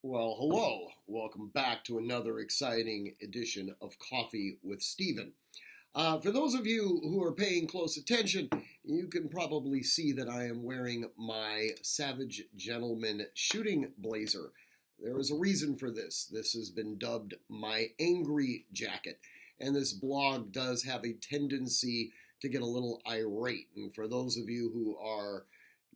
Well, hello. Welcome back to another exciting edition of Coffee with Steven. For those of you who are paying close attention, you can probably see that I am wearing my Savage Gentleman shooting blazer. There is a reason for this. This has been dubbed my angry jacket, and this blog does have a tendency to get a little irate. And for those of you who are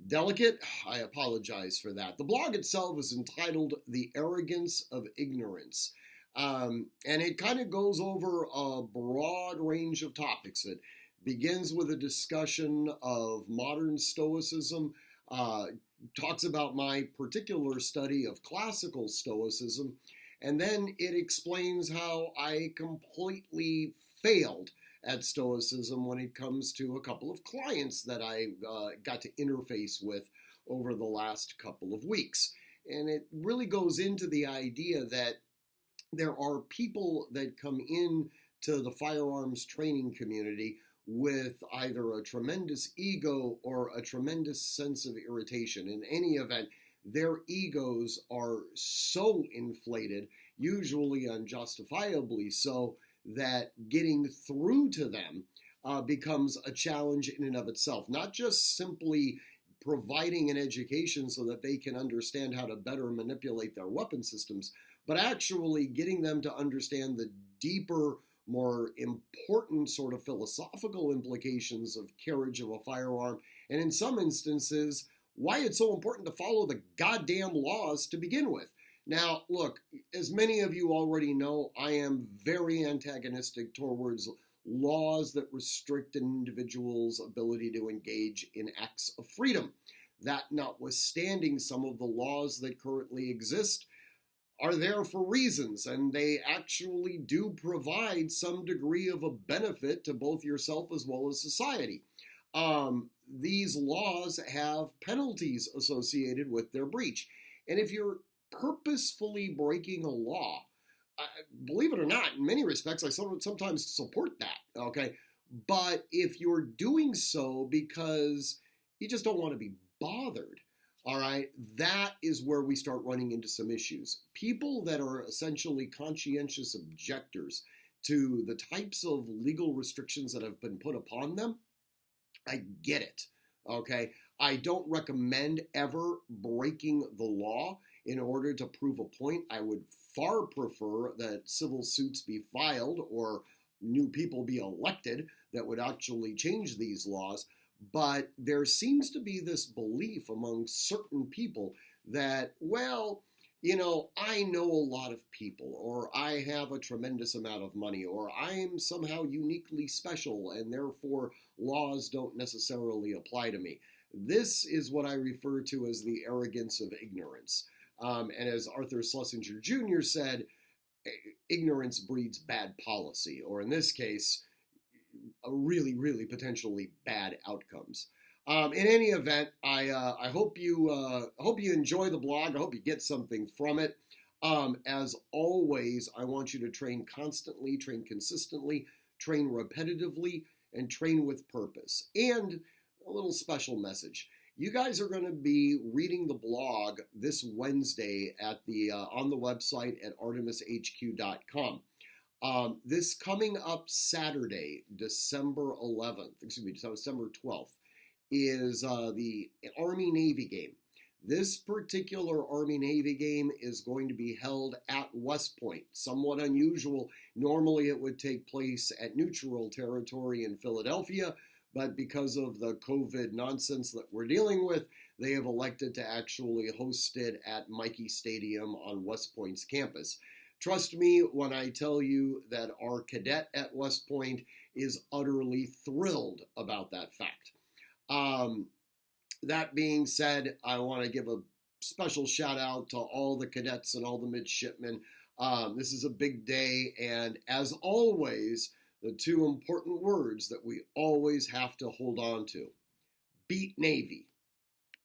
delicate, I apologize for that. The blog itself is entitled The Arrogance of Ignorance. And it kind of goes over a broad range of topics. It begins with a discussion of modern Stoicism, talks about my particular study of classical Stoicism, and then it explains how I completely failed at Stoicism when it comes to a couple of clients that I got to interface with over the last couple of weeks. And it really goes into the idea that there are people that come in to the firearms training community with either a tremendous ego or a tremendous sense of irritation. In any event, their egos are so inflated, usually unjustifiably so, that getting through to them becomes a challenge in and of itself. Not just simply providing an education so that they can understand how to better manipulate their weapon systems, but actually getting them to understand the deeper, more important sort of philosophical implications of carriage of a firearm, and in some instances, why it's so important to follow the goddamn laws to begin with. Now, look, as many of you already know, I am very antagonistic towards laws that restrict an individual's ability to engage in acts of freedom. That notwithstanding, some of the laws that currently exist are there for reasons, and they actually do provide some degree of a benefit to both yourself as well as society. These laws have penalties associated with their breach. And if you're purposefully breaking a law, believe it or not, in many respects, I sometimes support that, okay? But if you're doing so because you just don't want to be bothered, all right, that is where we start running into some issues. People that are essentially conscientious objectors to the types of legal restrictions that have been put upon them, I get it, okay? I don't recommend ever breaking the law in order to prove a point. I would far prefer that civil suits be filed or new people be elected that would actually change these laws. But there seems to be this belief among certain people that, well, you know, I know a lot of people, or I have a tremendous amount of money, or I'm somehow uniquely special, and therefore laws don't necessarily apply to me. This is what I refer to as the arrogance of ignorance. And as Arthur Schlesinger Jr. said, ignorance breeds bad policy, or in this case, a really, really potentially bad outcomes. In any event, I hope you enjoy the blog. I hope you get something from it. As always, I want you to train constantly, train consistently, train repetitively, and train with purpose. And a little special message. You guys are going to be reading the blog this Wednesday at on the website at artemishq.com. This coming up Saturday, December 12th, is the Army-Navy game. This particular Army-Navy game is going to be held at West Point. Somewhat unusual. Normally it would take place at neutral territory in Philadelphia, but because of the COVID nonsense that we're dealing with, they have elected to actually host it at Michie Stadium on West Point's campus. Trust me when I tell you that our cadet at West Point is utterly thrilled about that fact. That being said, I want to give a special shout out to all the cadets and all the midshipmen. This is a big day, and as always, the two important words that we always have to hold on to: beat Navy.